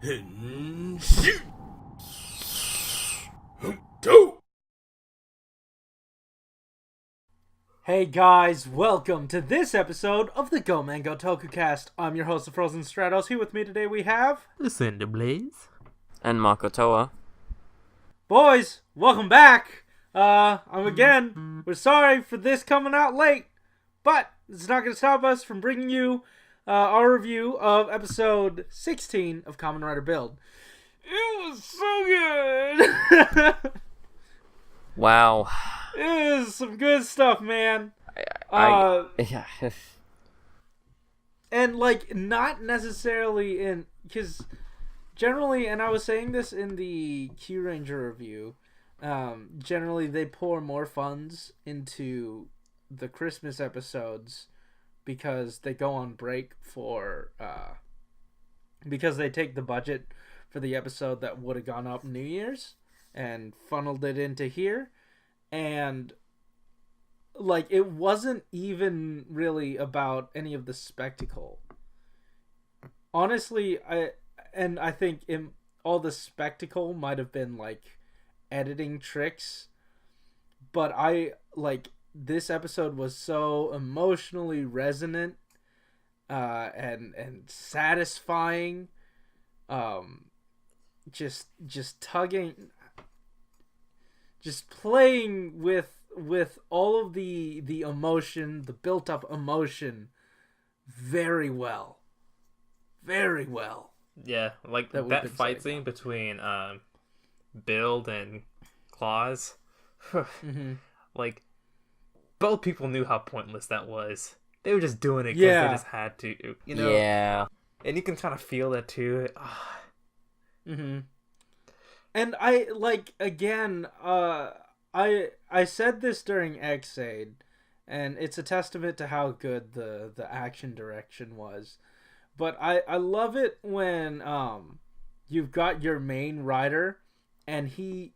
Hey guys, welcome to this episode of the Kamen Tokukast. I'm your host, the Frozen Stratos. Here with me today we have... The Cinder Blaze. And Makotoa. Boys, welcome back! We're sorry for this coming out late, but it's not going to stop us from bringing you our review of episode 16 of Kamen Rider Build. It was so good! Wow. It is some good stuff, man. Yeah. And, not necessarily in... Because generally, and I was saying this in the Q Ranger review, generally they pour more funds into the Christmas episodes because they go on break for... because they take the budget for the episode that would have gone up New Year's and funneled it into here. And... it wasn't even really about any of the spectacle. Honestly, I think all the spectacle might have been, editing tricks. But this episode was so emotionally resonant, and satisfying. Just tugging, just playing with all of the emotion, the built-up emotion, very well. Very well. Yeah, that fight scene between Build and Claus. Mm-hmm. Both people knew how pointless that was. They were just doing it because they just had to, you know? Yeah. And you can kind of feel that too. Mm-hmm. And I said this during X-Aid, and it's a testament to how good the action direction was. But I love it when you've got your main rider, and he...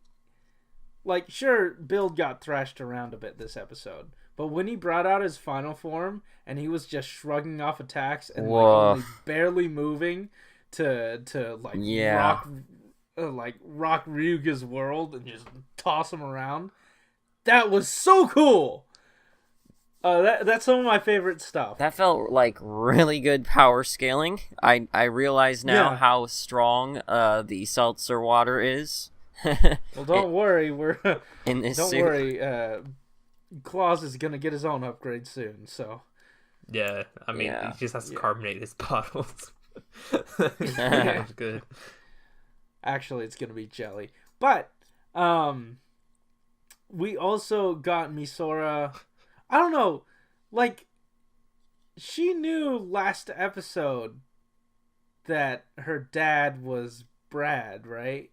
sure, Build got thrashed around a bit this episode, but when he brought out his final form, and he was just shrugging off attacks and only barely moving to rock Ryuga's world and just toss him around. That was so cool. That's some of my favorite stuff. That felt like really good power scaling. I realize now how strong the seltzer water is. Well, don't worry. In this don't suit. worry. Claus is gonna get his own upgrade soon. So Yeah, I mean, he just has to carbonate his bottles. Yeah. That's good. Actually, it's gonna be jelly. But we also got Misora. I don't know, she knew last episode that her dad was Brad, right?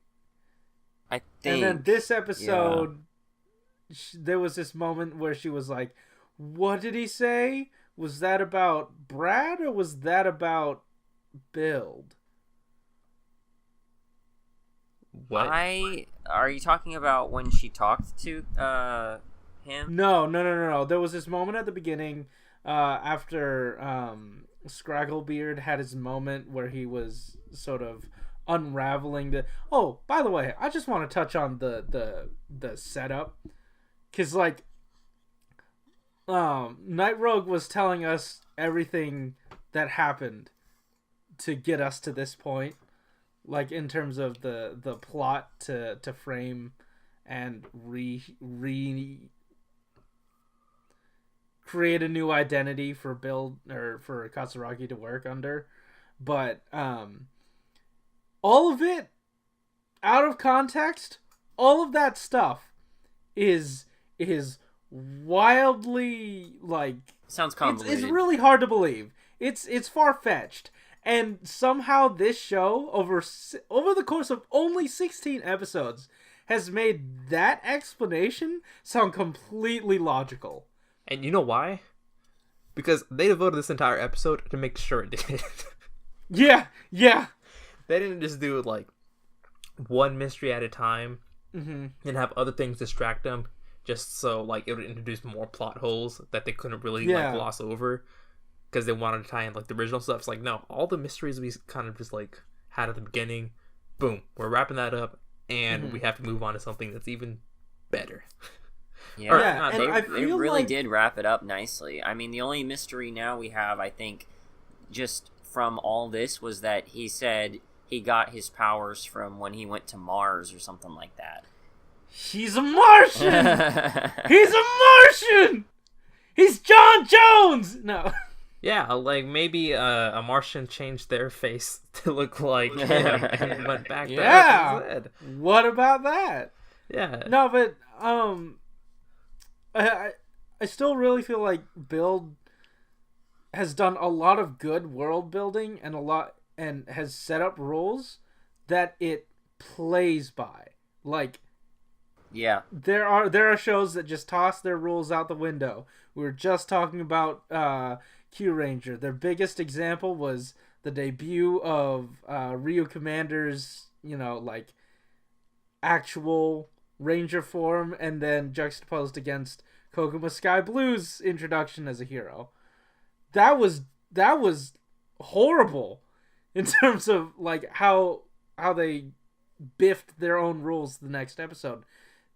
I think. And then this episode, there was this moment where she was like, "What did he say? Was that about Brad or was that about Build?" What? Are you talking about when she talked to him? No. There was this moment at the beginning after Scragglebeard had his moment where he was sort of unraveling the... Oh, by the way, I just want to touch on the setup. Because, Night Rogue was telling us everything that happened to get us to this point. In terms of the plot to frame and create a new identity for Build or for Katsuragi to work under. But all of it out of context, all of that stuff is wildly sounds convoluted. It's really hard to believe. It's far-fetched. And somehow this show, over the course of only 16 episodes, has made that explanation sound completely logical. And you know why? Because they devoted this entire episode to make sure it did. Yeah. They didn't just do one mystery at a time and have other things distract them, just so it would introduce more plot holes that they couldn't really gloss over. Because they wanted to tie in the original stuff. It's no, all the mysteries we kind of just had at the beginning. Boom, we're wrapping that up, and we have to move on to something that's even better. Yeah, and they really did wrap it up nicely. I mean, the only mystery now we have, I think, just from all this was that he said he got his powers from when he went to Mars or something like that. He's a Martian! He's a Martian! He's John Jones! No. Yeah, like maybe a Martian changed their face to look like him and went back to Earth instead. What about that? Yeah. No, but I still really feel like Build has done a lot of good world building and has set up rules that it plays by. Like, yeah, there are shows that just toss their rules out the window. We were just talking about Q Ranger. Their biggest example was the debut of Ryu Commander's, like, actual Ranger form, and then juxtaposed against Koguma Sky Blue's introduction as a hero. That was horrible in terms of like how they biffed their own rules the next episode.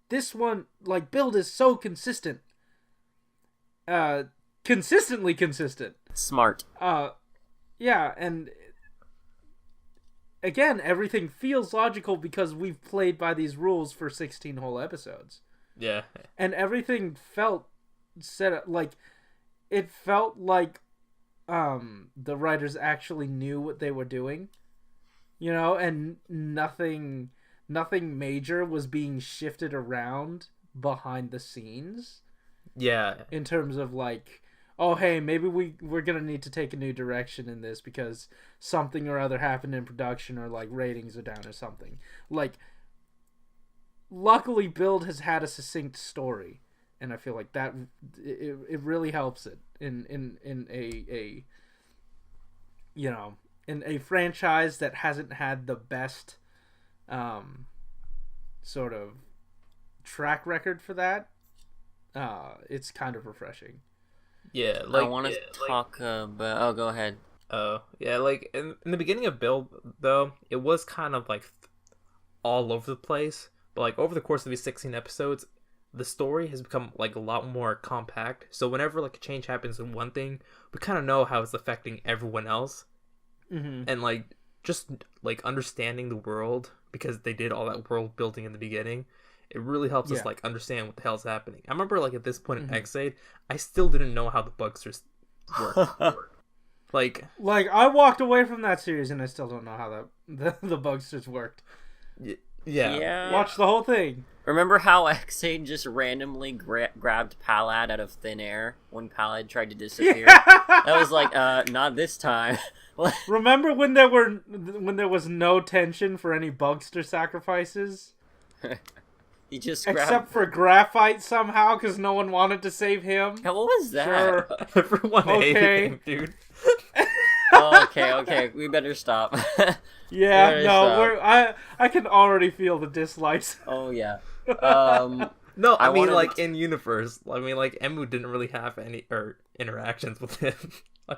This one, like, Build is so consistent. Consistently consistent. Smart. Yeah, and again, everything feels logical because we've played by these rules for 16 whole episodes. Yeah. And everything felt set up, like, it felt like the writers actually knew what they were doing, and nothing major was being shifted around behind the scenes. Yeah. In terms of like, oh hey, maybe we're gonna need to take a new direction in this because something or other happened in production, or like ratings are down or something. Like, luckily Build has had a succinct story, and I feel like that it really helps it in a franchise that hasn't had the best sort of track record for that. It's kind of refreshing. Yeah, like, I want to talk about... Oh, go ahead. Oh, yeah, like, in the beginning of Build, though, it was kind of, like, all over the place. But, like, over the course of these 16 episodes, the story has become, like, a lot more compact. So whenever, like, a change happens in one thing, we kind of know how it's affecting everyone else. Mm-hmm. And, like, just, like, understanding the world, because they did all that world building in the beginning, it really helps us, like, understand what the hell's happening. I remember, like, at this point in X-Aid, I still didn't know how the Bugsters work. Like, I walked away from that series and I still don't know how the Bugsters worked. Yeah. Watch the whole thing. Remember how X-Aid just randomly grabbed Palad out of thin air when Palad tried to disappear? That was like, not this time. Remember when there was no tension for any Bugster sacrifices? He just except for Graphite somehow, because no one wanted to save him. What was that? Sure. Everyone hated him, dude. Okay, we better stop. I can already feel the dislikes. Oh yeah. No, I mean, like, in universe, I mean, like, Emu didn't really have any interactions with him,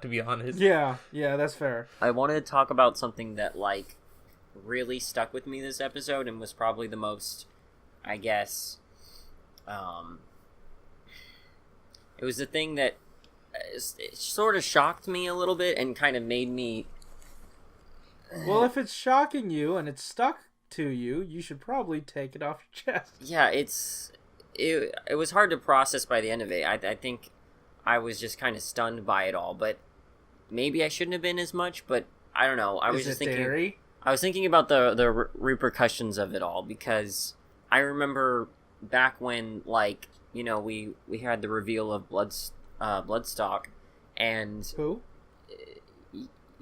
to be honest. Yeah, that's fair. I wanted to talk about something that, like, really stuck with me this episode and was probably the most, I guess, it was the thing that it sort of shocked me a little bit and kind of made me... Well, if it's shocking you and it's stuck to you, you should probably take it off your chest. Yeah, it was hard to process by the end of it. I think I was just kind of stunned by it all, but maybe I shouldn't have been as much, but I don't know. I was just thinking... Dairy? I was thinking about the repercussions of it all, because I remember back when, like, we had the reveal of Bloodstock, and... Who?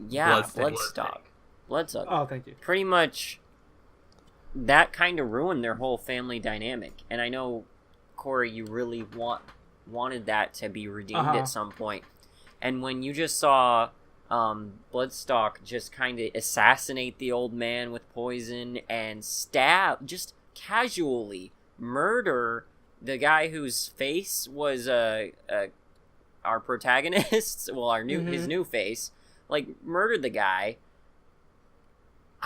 Yeah, Bloodstock. Oh, thank you. Pretty much, that kind of ruined their whole family dynamic, and I know, Corey, you really wanted that to be redeemed at some point, and when you just saw Bloodstock just kind of assassinate the old man with poison and just casually murder the guy whose face was our protagonist, well, his new face, like, murdered the guy.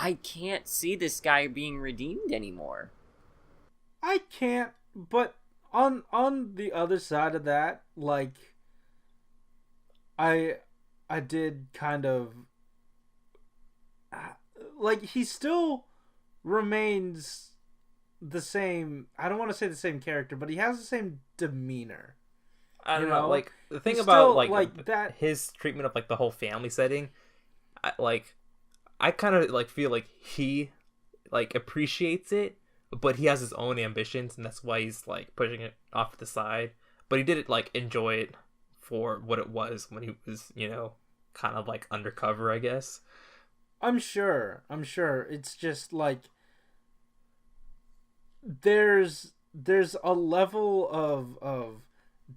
I can't see this guy being redeemed anymore. I can't, but on the other side of that, like, I did kind of, like, he still remains the same. I don't want to say the same character, but he has the same demeanor. I don't know. Like, the thing He's about still, like that. his treatment of like the whole family setting, I kind of like feel like he like appreciates it, but he has his own ambitions, and that's why he's like pushing it off to the side. But he did like enjoy it for what it was when he was, kind of like undercover, I guess. I'm sure. It's just like there's a level of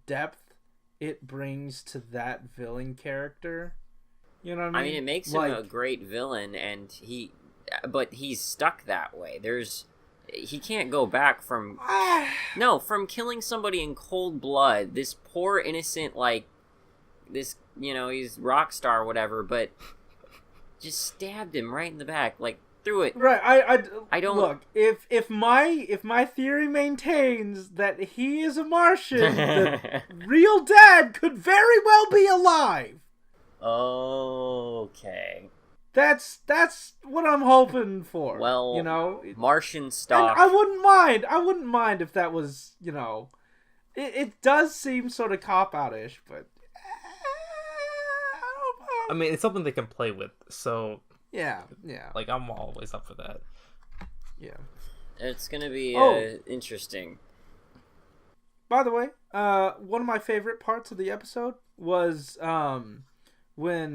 depth it brings to that villain character. You know what I mean? I mean, it makes him a great villain, and but he's stuck that way. He can't go back from from killing somebody in cold blood. This poor innocent, like, this, he's rock star or whatever, but just stabbed him right in the back, like, through it. Right. I don't look. If my theory maintains that he is a Martian, the real dad could very well be alive. Okay. That's what I'm hoping for. Well, Martian stock. I wouldn't mind if that was, it does seem sort of cop-out-ish, but I mean, it's something they can play with, so yeah. Like, I'm always up for that. Yeah. It's gonna be interesting. By the way, one of my favorite parts of the episode was when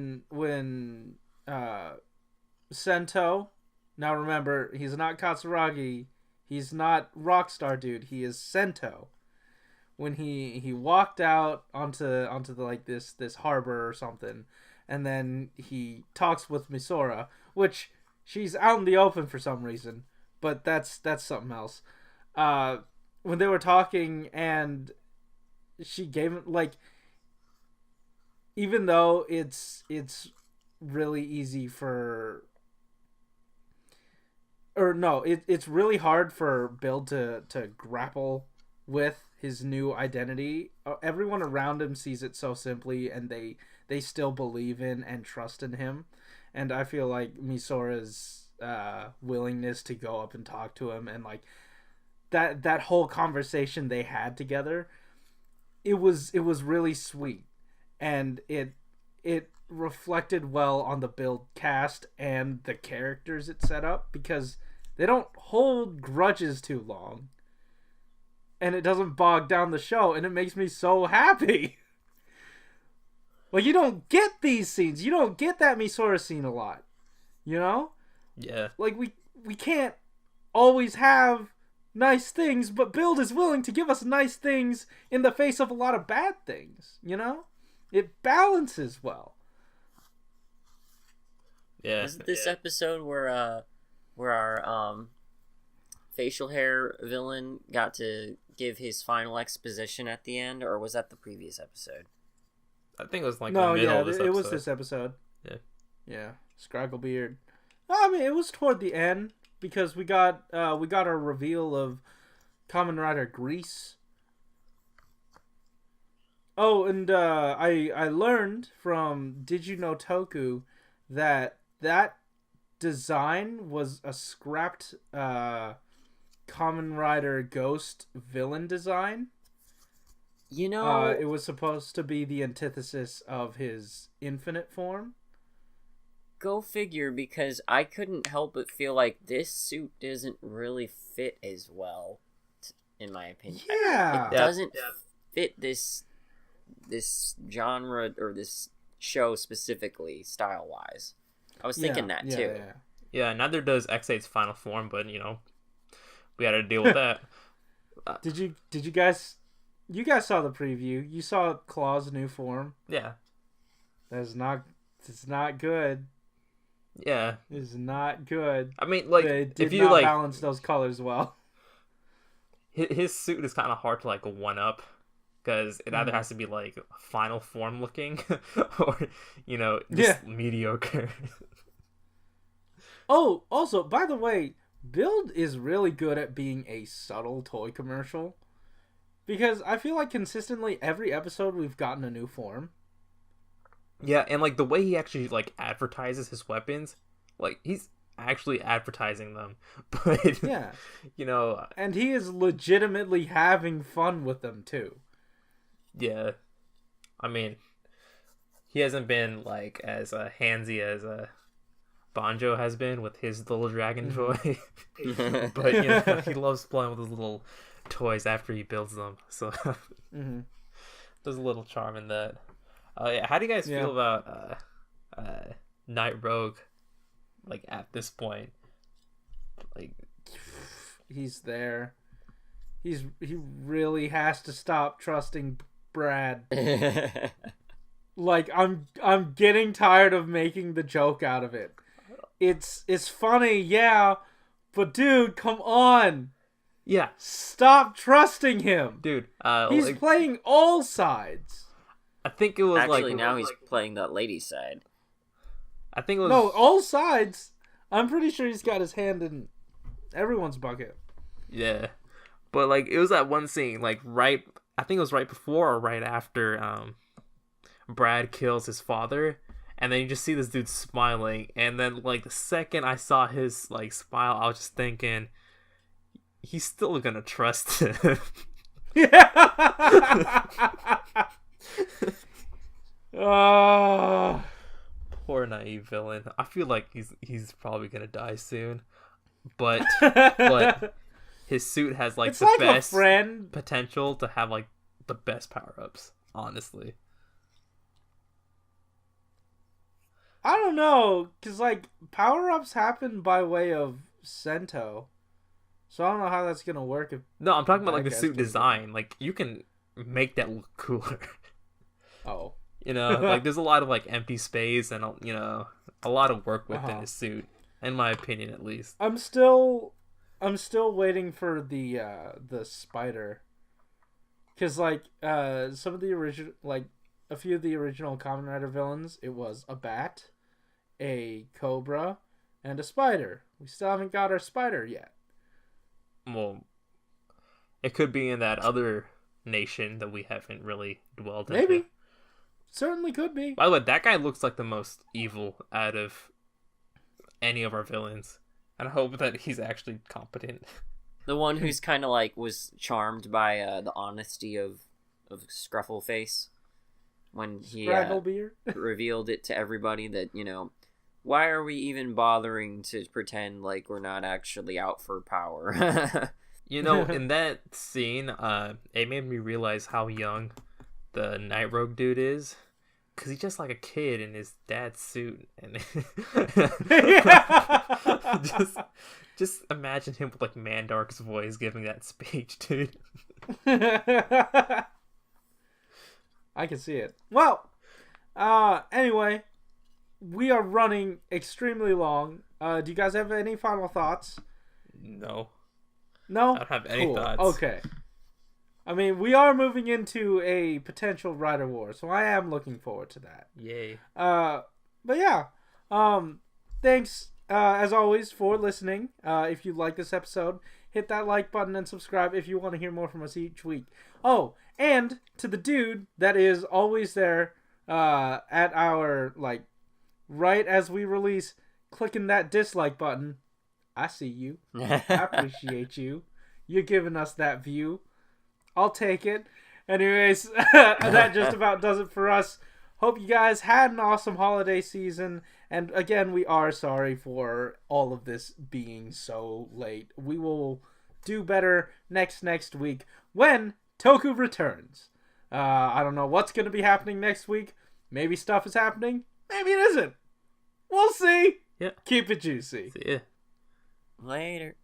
Sento, now remember, he's not Katsuragi, he's not Rockstar Dude, he is Sento. When he walked out onto the, like, this harbor or something, and then he talks with Misora, which she's out in the open for some reason, but that's something else. When they were talking, and she gave him, like, even though it's really easy it's really hard for Bill to grapple with his new identity. Everyone around him sees it so simply, and they still believe in and trust in him. And I feel like Misora's willingness to go up and talk to him, and like that whole conversation they had together, it was really sweet, and it reflected well on the build cast and the characters it set up, because they don't hold grudges too long, and it doesn't bog down the show, and it makes me so happy. Like, you don't get these scenes. You don't get that Misora scene a lot. Yeah. Like, we can't always have nice things, but Build is willing to give us nice things in the face of a lot of bad things, It balances well. Yeah. Wasn't this episode where our facial hair villain got to give his final exposition at the end, or was that the previous episode? I think it was like the middle of this episode. It was this episode. Yeah. Scragglebeard. I mean, it was toward the end, because we got our reveal of Kamen Rider Grease. Oh, and I learned from Did You Know Toku that design was a scrapped Kamen Rider Ghost villain design. It was supposed to be the antithesis of his infinite form. Go figure, because I couldn't help but feel like this suit doesn't really fit as well, in my opinion. Yeah. It doesn't fit this genre or this show specifically, style-wise. I was thinking that too. Yeah, neither does X8's final form, but we had to deal with that. Did you guys? You guys saw the preview. You saw Claw's new form. Yeah. It's not good. Yeah. It's not good. I mean, like, they did if you not balance those colors well. His suit is kind of hard to like one up, because it either has to be like final form looking, or just mediocre. Oh, also, by the way, Build is really good at being a subtle toy commercial. Because I feel like consistently every episode we've gotten a new form. Yeah, and like the way he actually like advertises his weapons, like he's actually advertising them. But Yeah. you know, and he is legitimately having fun with them too. Yeah. I mean, he hasn't been like as handsy as Banjo has been with his little dragon toy. But you know, he loves playing with his little toys after he builds them. So there's a little charm in that. Yeah, how do you guys feel about Night Rogue? Like at this point, like he's there. He really has to stop trusting Brad. Like I'm getting tired of making the joke out of it. It's funny, yeah, but dude, come on. Yeah. Stop trusting him. Dude, he's like, playing all sides. I think it was actually now he's playing the lady side. I think it was no, all sides. I'm pretty sure he's got his hand in everyone's bucket. Yeah. But like it was that one scene, like I think it was right before or right after Brad kills his father, and then you just see this dude smiling, and then like the second I saw his like smile, I was just thinking he's still gonna trust him. Oh, poor naive villain. I feel like he's probably gonna die soon, but his suit has like it's the like best friend. potential to have like the best power-ups, honestly. I don't know, because like power-ups happen by way of Sento, so I don't know how that's gonna work. No, I'm talking about like the suit design. Like you can make that look cooler. Oh, you know, like there's a lot of like empty space and you know a lot of work within his suit, in my opinion, at least. I'm still waiting for the spider, because like some of the original, like a few of the original Kamen Rider villains, it was a bat, a cobra, and a spider. We still haven't got our spider yet. Well, it could be in that other nation that we haven't really dwelled Maybe. into. Certainly could be. By the way, that guy looks like the most evil out of any of our villains. And I hope that he's actually competent. The one who's kind of like was charmed by the honesty of Scruffleface when he revealed it to everybody that, you know, why are we even bothering to pretend like we're not actually out for power? You know, in that scene, it made me realize how young the Night Rogue dude is. Because he's just like a kid in his dad's suit. And just imagine him with like Mandark's voice giving that speech, dude. I can see it. Well, anyway, we are running extremely long. Do you guys have any final thoughts? No. No? I don't have any thoughts. Okay. I mean, we are moving into a potential Rider War, so I am looking forward to that. Yay. But yeah. Thanks, as always, for listening. If you like this episode, hit that like button and subscribe if you want to hear more from us each week. Oh, and to the dude that is always there at our, like, right as we release, clicking that dislike button. I see you. I appreciate you. You're giving us that view. I'll take it. Anyways, that just about does it for us. Hope you guys had an awesome holiday season. And again, we are sorry for all of this being so late. We will do better next week when Toku returns. I don't know what's going to be happening next week. Maybe stuff is happening. Maybe it isn't. We'll see. Yeah. Keep it juicy. See ya. Later.